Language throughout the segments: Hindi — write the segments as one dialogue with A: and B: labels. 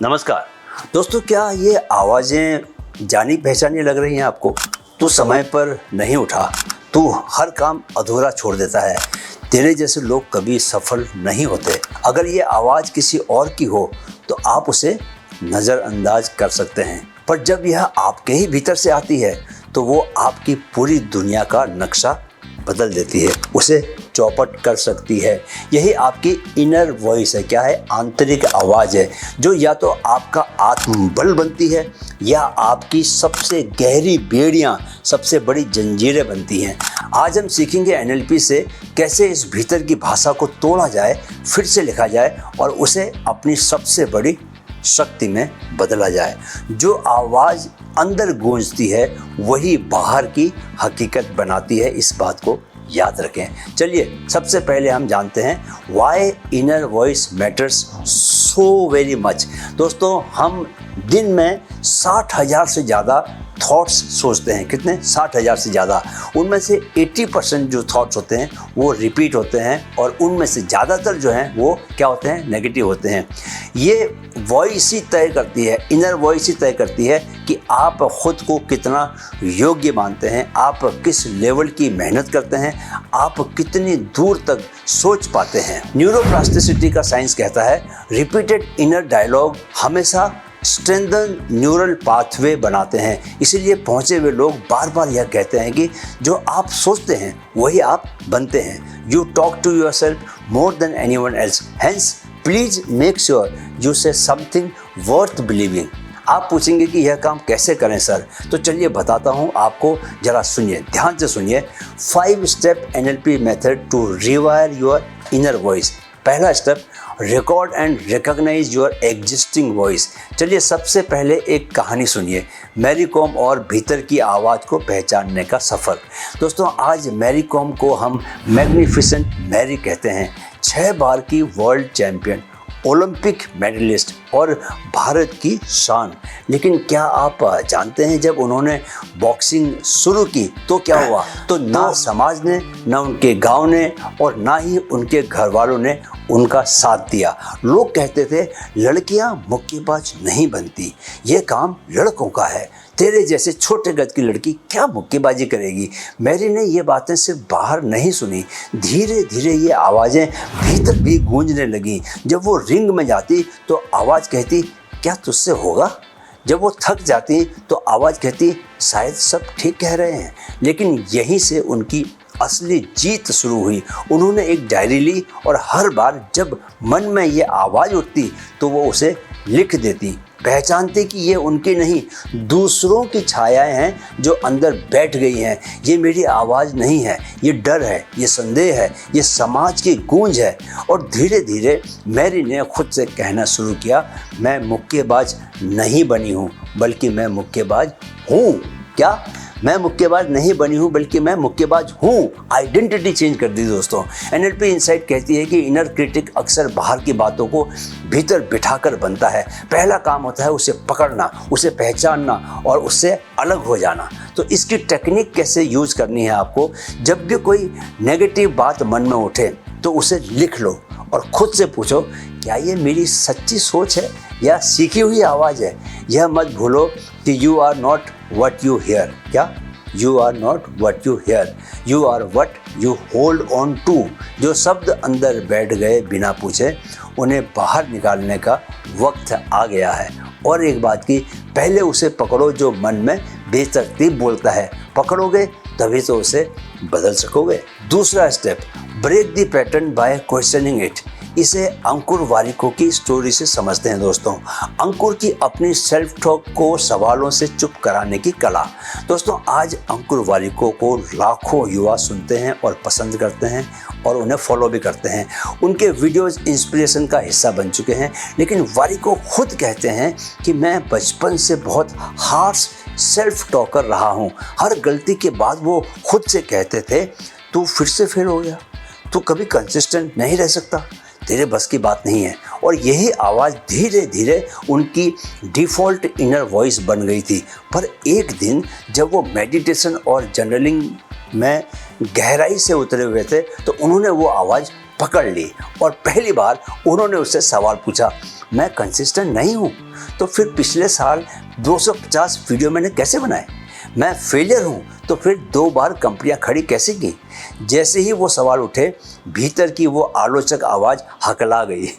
A: नमस्कार दोस्तों, क्या ये आवाज़ें जानी पहचानी लग रही हैं आपको? तू समय पर नहीं उठा, तू हर काम अधूरा छोड़ देता है, तेरे जैसे लोग कभी सफल नहीं होते। अगर ये आवाज़ किसी और की हो तो आप उसे नज़रअंदाज कर सकते हैं, पर जब यह आपके ही भीतर से आती है तो वो आपकी पूरी दुनिया का नक्शा बदल देती है, उसे चौपट कर सकती है। यही आपकी इनर वॉइस है। क्या है? आंतरिक आवाज़ है, जो या तो आपका आत्मबल बनती है या आपकी सबसे गहरी बेड़ियाँ, सबसे बड़ी जंजीरें बनती हैं। आज हम सीखेंगे NLP से कैसे इस भीतर की भाषा को तोड़ा जाए, फिर से लिखा जाए और उसे अपनी सबसे बड़ी शक्ति में बदला जाए। जो आवाज़ अंदर गूंजती है वही बाहर की हकीकत बनाती है, इस बात को याद रखें। चलिए सबसे पहले हम जानते हैं why inner voice matters so very much. दोस्तों, हम दिन में 60,000 से ज़्यादा थॉट्स सोचते हैं। कितने? 60,000 से ज़्यादा। उनमें से 80% जो थॉट्स होते हैं वो रिपीट होते हैं और उनमें से ज़्यादातर जो हैं वो क्या होते हैं? नेगेटिव होते हैं। ये वॉइस ही तय करती है, इनर वॉइस ही तय करती है कि आप खुद को कितना योग्य मानते हैं, आप किस लेवल की मेहनत करते हैं, आप कितनी दूर तक सोच पाते हैं। न्यूरोप्लास्टिसिटी का साइंस कहता है रिपीटेड इनर डायलॉग हमेशा स्ट्रेंथन न्यूरल पाथवे बनाते हैं। इसीलिए पहुँचे हुए लोग बार बार यह कहते हैं कि जो आप सोचते हैं वही आप बनते हैं। You talk to yourself more than anyone else, hence please make sure you say something worth believing. आप पूछेंगे कि यह काम कैसे करें सर, तो चलिए बताता हूँ आपको, जरा सुनिए, ध्यान से सुनिए। 5 step NLP method to rewire your inner voice. पहला step, record and recognise your existing voice. चलिए सबसे पहले एक कहानी सुनिए, मैरी कॉम और भीतर की आवाज़ को पहचानने का सफ़र। दोस्तों, आज मैरी कॉम को हम मैग्निफिसेंट मैरी कहते हैं। 6 बार की वर्ल्ड चैम्पियन, ओलंपिक मेडलिस्ट और भारत की शान। लेकिन क्या आप जानते हैं जब उन्होंने बॉक्सिंग शुरू की तो क्या हुआ? तो ना समाज ने, ना उनके गांव ने और ना ही उनके घर वालों ने उनका साथ दिया। लोग कहते थे लड़कियां मुक्केबाज नहीं बनती, ये काम लड़कों का है, तेरे जैसे छोटे गज की लड़की क्या मुक्केबाजी करेगी। मैरी ने ये बातें सिर्फ बाहर नहीं सुनी, धीरे धीरे ये आवाज़ें भीतर भी गूंजने लगीं। जब वो रिंग में जाती तो आवाज़ कहती क्या तुझसे होगा? जब वो थक जाती तो आवाज़ कहती शायद सब ठीक कह रहे हैं। लेकिन यहीं से उनकी असली जीत शुरू हुई। उन्होंने एक डायरी ली और हर बार जब मन में ये आवाज़ उठती तो वो उसे लिख देती। पहचानते कि ये उनकी नहीं, दूसरों की छायाएं हैं जो अंदर बैठ गई हैं। ये मेरी आवाज़ नहीं है, ये डर है, ये संदेह है, ये समाज की गूंज है। और धीरे धीरे मैरी ने खुद से कहना शुरू किया, मैं मुक्केबाज नहीं बनी हूँ बल्कि मैं मुक्केबाज हूँ। क्या? मैं मुक्केबाज नहीं बनी हूँ बल्कि मैं मुक्केबाज हूँ। आइडेंटिटी चेंज कर दी दोस्तों। NLP इनसाइट कहती है कि इनर क्रिटिक अक्सर बाहर की बातों को भीतर बिठाकर बनता है। पहला काम होता है उसे पकड़ना, उसे पहचानना और उससे अलग हो जाना। तो इसकी टेक्निक कैसे यूज करनी है आपको? जब भी कोई नेगेटिव बात मन में उठे तो उसे लिख लो और खुद से पूछो क्या ये मेरी सच्ची सोच है या सीखी हुई आवाज़ है। यह मत भूलो कि you are not what you hear. क्या? You are not what you hear, you are what you hold on to. जो शब्द अंदर बैठ गए बिना पूछे, उन्हें बाहर निकालने का वक्त आ गया है। और एक बात की, पहले उसे पकड़ो जो मन में बेतरतीब बोलता है। पकड़ोगे तभी तो उसे बदल सकोगे। दूसरा step, break the pattern by questioning it. इसे अंकुर वारिको की स्टोरी से समझते हैं दोस्तों। अंकुर की अपनी सेल्फ टॉक को सवालों से चुप कराने की कला। दोस्तों, आज अंकुर वारिको को लाखों युवा सुनते हैं और पसंद करते हैं और उन्हें फॉलो भी करते हैं। उनके वीडियोस इंस्पिरेशन का हिस्सा बन चुके हैं। लेकिन वारिको खुद कहते हैं कि मैं बचपन से बहुत हार्श सेल्फ टॉकर रहा हूँ। हर गलती के बाद वो खुद से कहते थे तू फिर से फेल हो गया, तू कभी कंसिस्टेंट नहीं रह सकता, तेरे बस की बात नहीं है। और यही आवाज़ धीरे धीरे उनकी डिफ़ॉल्ट इनर वॉइस बन गई थी। पर एक दिन जब वो मेडिटेशन और जर्नलिंग में गहराई से उतरे हुए थे तो उन्होंने वो आवाज़ पकड़ ली और पहली बार उन्होंने उससे सवाल पूछा, मैं कंसिस्टेंट नहीं हूँ, तो फिर पिछले साल 250 वीडियो मैंने कैसे बनाए? मैं फेलियर हूँ, तो फिर 2 बार कंपनियाँ खड़ी कैसे की? जैसे ही वो सवाल उठे, भीतर की वो आलोचक आवाज़ हकला गई।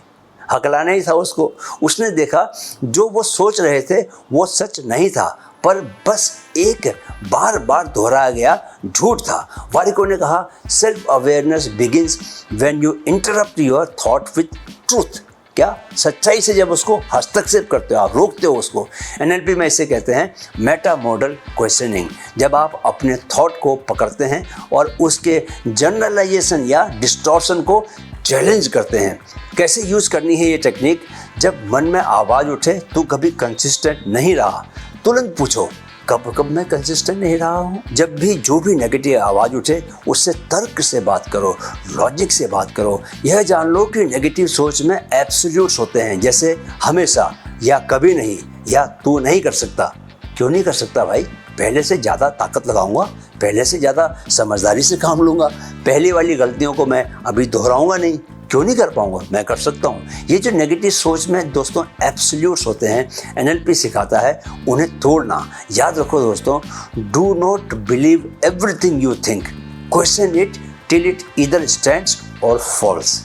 A: हकलाना ही था उसको। उसने देखा जो वो सोच रहे थे वो सच नहीं था, पर बस एक बार बार दोहराया गया झूठ था। वारिको ने कहा, self awareness begins when you interrupt your thought with truth. क्या? सच्चाई से जब उसको हस्तक्षेप करते हो, आप रोकते हो उसको। एनएलपी में इसे कहते हैं मेटा मॉडल क्वेश्चनिंग। जब आप अपने थॉट को पकड़ते हैं और उसके जनरलाइजेशन या डिस्टॉर्शन को चैलेंज करते हैं। कैसे यूज़ करनी है ये टेक्निक? जब मन में आवाज़ उठे तू कभी कंसिस्टेंट नहीं रहा, तुरंत पूछो कब मैं कंसिस्टेंट नहीं रहा हूँ। जब भी जो भी नेगेटिव आवाज़ उठे उससे तर्क से बात करो, लॉजिक से बात करो। यह जान लो कि नेगेटिव सोच में एब्सोल्यूट्स होते हैं, जैसे हमेशा या कभी नहीं या तू नहीं कर सकता। क्यों नहीं कर सकता भाई? पहले से ज़्यादा ताकत लगाऊंगा, पहले से ज़्यादा समझदारी से काम लूँगा, पहले वाली गलतियों को मैं अभी दोहराऊंगा नहीं। क्यों नहीं कर पाऊंगा? मैं कर सकता हूँ। ये जो नेगेटिव सोच में दोस्तों एब्सोल्यूट्स होते हैं, एनएलपी सिखाता है उन्हें तोड़ना। याद रखो दोस्तों, do not believe everything you think, question it till it either stands और फॉल्स।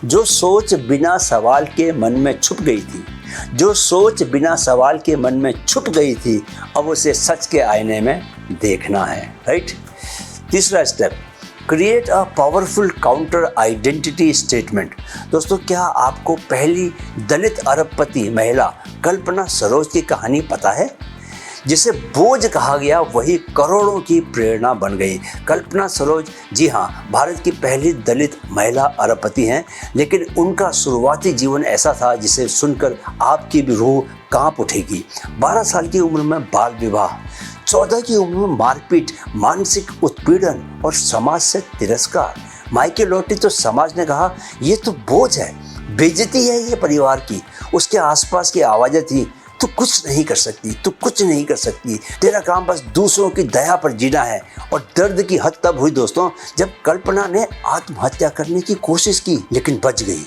A: जो सोच बिना सवाल के मन में छुप गई थी, जो सोच बिना सवाल के मन में छुप गई थी, अब उसे सच के आईने में देखना है। राइट? तीसरा step, create a powerful counter identity statement. दोस्तों, क्या आपको पहली दलित अरबपति महिला कल्पना सरोज की कहानी पता है? जिसे बोझ कहा गया वही करोड़ों की प्रेरणा बन गई। कल्पना सरोज, जी हाँ, भारत की पहली दलित महिला अरबपति हैं, लेकिन उनका शुरुआती जीवन ऐसा था जिसे सुनकर आपकी भी रूह कांप उठेगी। 12 साल की उम्र में बाल विवाह, 14 की उम्र में मारपीट, मानसिक उत्पीड़न और समाज से तिरस्कार। मायके लौटी तो समाज ने कहा ये तो बोझ है, बेइज्जती है ये परिवार की। उसके आसपास की आवाज़ें थी, तू कुछ नहीं कर सकती, तू कुछ नहीं कर सकती, तेरा काम बस दूसरों की दया पर जीना है। और दर्द की हद तब हुई दोस्तों जब कल्पना ने आत्महत्या करने की कोशिश की, लेकिन बच गई।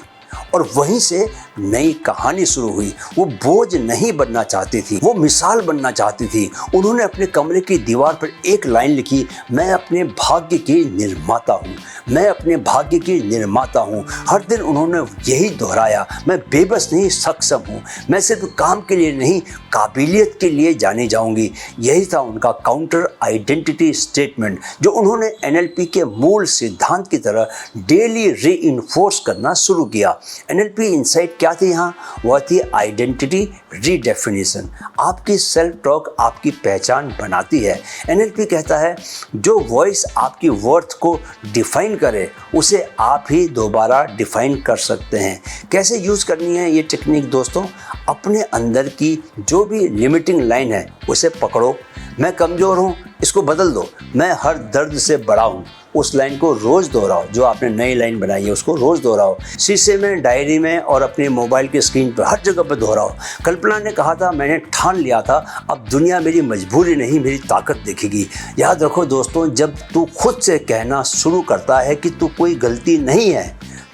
A: और वहीं से नई कहानी शुरू हुई। वो बोझ नहीं बनना चाहती थी, वो मिसाल बनना चाहती थी। उन्होंने अपने कमरे की दीवार पर एक लाइन लिखी, मैं अपने भाग्य की निर्माता हूँ, मैं अपने भाग्य की निर्माता हूँ। हर दिन उन्होंने यही दोहराया, मैं बेबस नहीं सक्षम हूँ, मैं सिर्फ काम के लिए नहीं काबिलियत के लिए जानी जाऊँगी। यही था उनका काउंटर आइडेंटिटी स्टेटमेंट, जो उन्होंने एनएलपी के मूल सिद्धांत की तरह डेली रीइंफोर्स करना शुरू किया। एनएलपी इनसाइट क्या थी यहाँ? वह थी आइडेंटिटी रीडेफिनेशन। आपकी सेल्फ टॉक आपकी पहचान बनाती है। एनएलपी कहता है जो वॉइस आपकी वर्थ को डिफाइन करे उसे आप ही दोबारा डिफाइन कर सकते हैं। कैसे यूज़ करनी है ये टेक्निक दोस्तों? अपने अंदर की जो भी लिमिटिंग लाइन है उसे पकड़ो। मैं कमज़ोर हूँ, इसको बदल दो। मैं हर दर्द से बड़ा हूँ, उस लाइन को रोज़ दोहराओ। जो आपने नई लाइन बनाई है उसको रोज़ दोहराओ। शीशे में, डायरी में और अपने मोबाइल की स्क्रीन पर, हर जगह पर दोहराओ। कल्पना ने कहा था, मैंने ठान लिया था, अब दुनिया मेरी मजबूरी नहीं मेरी ताकत देखेगी। याद रखो दोस्तों, जब तू खुद से कहना शुरू करता है कि तू कोई गलती नहीं है,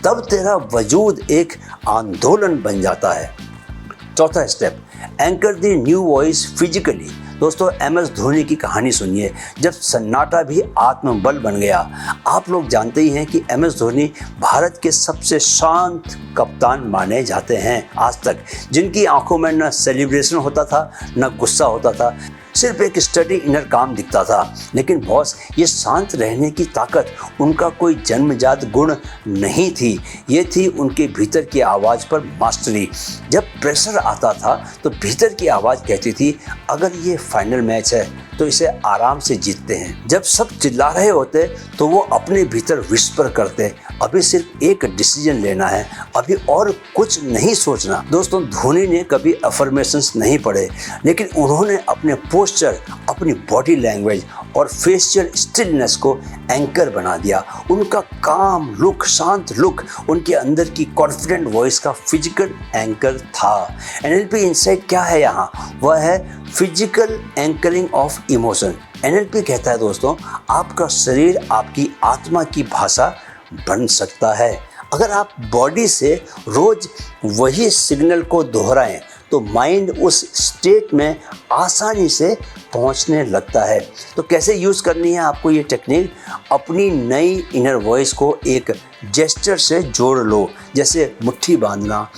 A: तब तेरा वजूद एक आंदोलन बन जाता है। चौथा step, anchor the new voice physically. दोस्तों, MS धोनी की कहानी सुनिए, जब सन्नाटा भी आत्मबल बन गया। आप लोग जानते ही हैं कि MS धोनी भारत के सबसे शांत कप्तान माने जाते हैं आज तक, जिनकी आंखों में न सेलिब्रेशन होता था न गुस्सा होता था, सिर्फ एक स्टडी इनर काम दिखता था। लेकिन बॉस, ये शांत रहने की ताकत उनका कोई जन्मजात गुण नहीं थी, ये थी उनके भीतर की आवाज़ पर मास्टरी। जब प्रेशर आता था तो भीतर की आवाज़ कहती थी, अगर ये फाइनल मैच है तो इसे आराम से जीतते हैं। जब सब चिल्ला रहे होते तो वो अपने भीतर विस्पर करते, अभी सिर्फ एक डिसीजन लेना है, अभी और कुछ नहीं सोचना। दोस्तों, धोनी ने कभी अफर्मेशंस नहीं पढ़े, लेकिन उन्होंने अपने पोस्चर, अपनी बॉडी लैंग्वेज और फेशियल स्टिलनेस को एंकर बना दिया। उनका काम लुक, शांत लुक, उनके अंदर की कॉन्फिडेंट वॉइस का फिजिकल एंकर था। एनएलपी इनसाइट क्या है यहाँ? वह है physical anchoring of emotion. NLP कहता है दोस्तों, आपका शरीर आपकी आत्मा की भाषा बन सकता है। अगर आप बॉडी से रोज वही सिग्नल को दोहराएं तो माइंड उस स्टेट में आसानी से पहुंचने लगता है। तो कैसे यूज़ करनी है आपको ये टेक्निक? अपनी नई इनर वॉइस को एक जेस्चर से जोड़ लो, जैसे मुट्ठी बांधना,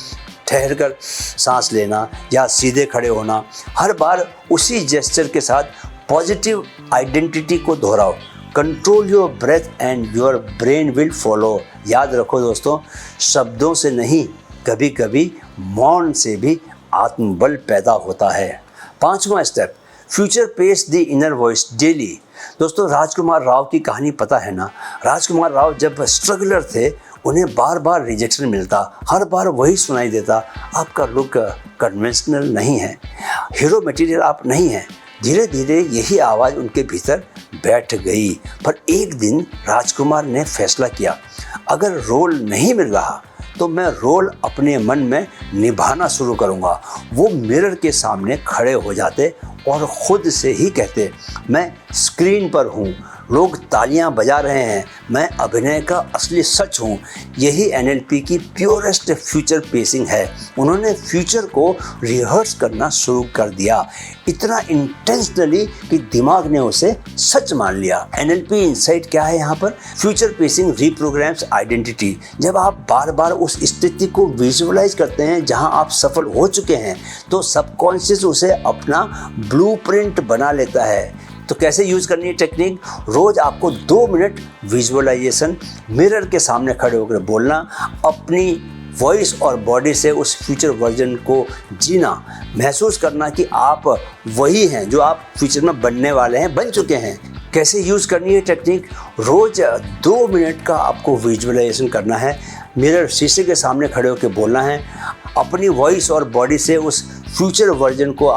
A: ठहर कर सांस लेना या सीधे खड़े होना। हर बार उसी जेस्चर के साथ पॉजिटिव आइडेंटिटी को दोहराओ। Control your breath and your brain will follow. याद रखो दोस्तों, शब्दों से नहीं, कभी कभी मौन से भी आत्मबल पैदा होता है। 5वां step, future pace the inner voice daily. दोस्तों, राजकुमार राव की कहानी पता है ना? राजकुमार राव जब स्ट्रगलर थे, उन्हें बार बार रिजेक्शन मिलता, हर बार वही सुनाई देता, आपका लुक कन्वेंशनल नहीं है, हीरो मटेरियल आप नहीं हैं। धीरे धीरे यही आवाज़ उनके भीतर बैठ गई। पर एक दिन राजकुमार ने फैसला किया, अगर रोल नहीं मिल रहा तो मैं रोल अपने मन में निभाना शुरू करूँगा। वो मिरर के सामने खड़े हो जाते और ख़ुद से ही कहते, मैं स्क्रीन पर हूँ, लोग तालियां बजा रहे हैं, मैं अभिनय का असली सच हूँ। यही एनएलपी की प्योरेस्ट फ्यूचर पेसिंग है। उन्होंने फ्यूचर को रिहर्स करना शुरू कर दिया, इतना इंटेंशनली कि दिमाग ने उसे सच मान लिया। एनएलपी इनसाइट क्या है यहाँ पर? Future pacing reprograms identity. जब आप बार बार उस स्थिति को विजुअलाइज करते हैं जहाँ आप सफल हो चुके हैं, तो सबकॉन्शियस उसे अपना ब्लूप्रिंट बना लेता है। तो कैसे यूज़ करनी है टेक्निक? रोज़ आपको 2 मिनट विजुअलाइजेशन, मिरर के सामने खड़े होकर बोलना, अपनी वॉइस और बॉडी से उस फ्यूचर वर्जन को जीना, महसूस करना कि आप वही हैं जो आप फ्यूचर में बनने वाले हैं, बन चुके हैं। कैसे यूज़ करनी है टेक्निक? रोज़ 2 मिनट का आपको विजुअलाइजेशन करना है, मिरर शीशे के सामने खड़े होकर बोलना है, अपनी वॉइस और बॉडी से उस फ्यूचर वर्जन को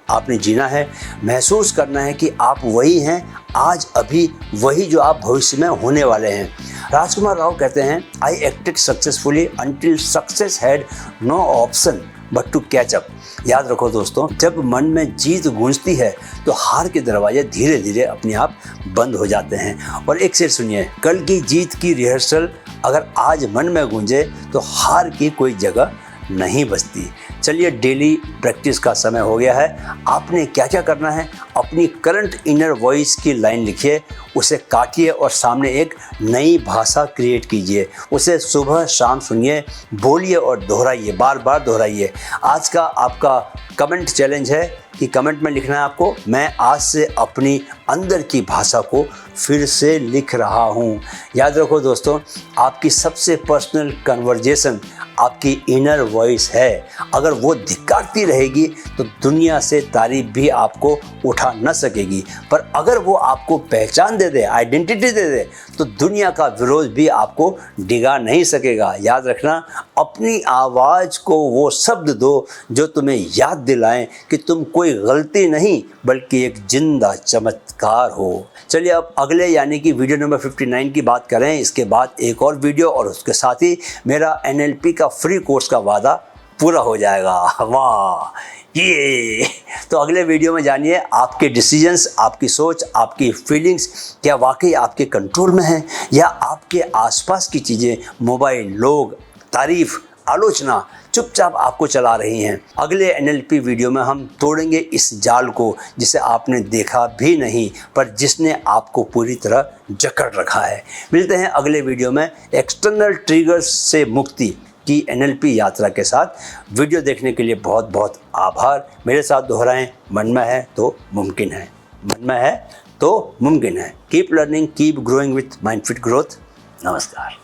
A: आपने जीना है, महसूस करना है कि आप वही हैं आज, अभी वही जो आप भविष्य में होने वाले हैं। राजकुमार राव कहते हैं, I acted successfully until success had no option but to catch up. याद रखो दोस्तों, जब मन में जीत गूंजती है तो हार के दरवाजे धीरे धीरे अपने आप बंद हो जाते हैं। और एक से सुनिए, कल की जीत की रिहर्सल अगर आज मन में गूंजे तो हार की कोई जगह नहीं बचती। चलिए, डेली प्रैक्टिस का समय हो गया है। आपने क्या क्या करना है? अपनी करंट इनर वॉइस की लाइन लिखिए, उसे काटिए और सामने एक नई भाषा क्रिएट कीजिए। उसे सुबह शाम सुनिए, बोलिए और दोहराइए, बार बार दोहराइए। आज का आपका कमेंट चैलेंज है कि कमेंट में लिखना है आपको, मैं आज से अपनी अंदर की भाषा को फिर से लिख रहा हूँ। याद रखो दोस्तों, आपकी सबसे पर्सनल कन्वर्जेशन आपकी इनर वॉइस है। अगर वो धिक्कारती रहेगी तो दुनिया से तारीफ भी आपको उठा न सकेगी, पर अगर वो आपको पहचान दे दे, आइडेंटिटी दे दे, तो दुनिया का विरोध भी आपको डिगा नहीं सकेगा। याद रखना, अपनी आवाज़ को वो शब्द दो जो तुम्हें याद दिलाएं कि तुम कोई गलती नहीं बल्कि एक जिंदा चमत्कार हो। चलिए, अब अगले यानी कि वीडियो नंबर 59 की बात करें। इसके बाद एक और वीडियो और उसके साथ ही मेरा एनएलपी का फ्री कोर्स का वादा पूरा हो जाएगा। वाह, ये तो अगले वीडियो में जानिए, आपके डिसीजंस, आपकी सोच, आपकी फीलिंग्स क्या वाकई आपके कंट्रोल में है या आपके आसपास की चीज़ें, मोबाइल, लोग, तारीफ, आलोचना चुपचाप आपको चला रही हैं। अगले एनएलपी वीडियो में हम तोड़ेंगे इस जाल को जिसे आपने देखा भी नहीं पर जिसने आपको पूरी तरह जकड़ रखा है। मिलते हैं अगले वीडियो में एक्सटर्नल ट्रिगर्स से मुक्ति की एनएलपी यात्रा के साथ। वीडियो देखने के लिए बहुत बहुत आभार। मेरे साथ दोहराएं, मन में है तो मुमकिन है, मन में है तो मुमकिन है। Keep learning, keep growing with Mindfit growth. नमस्कार।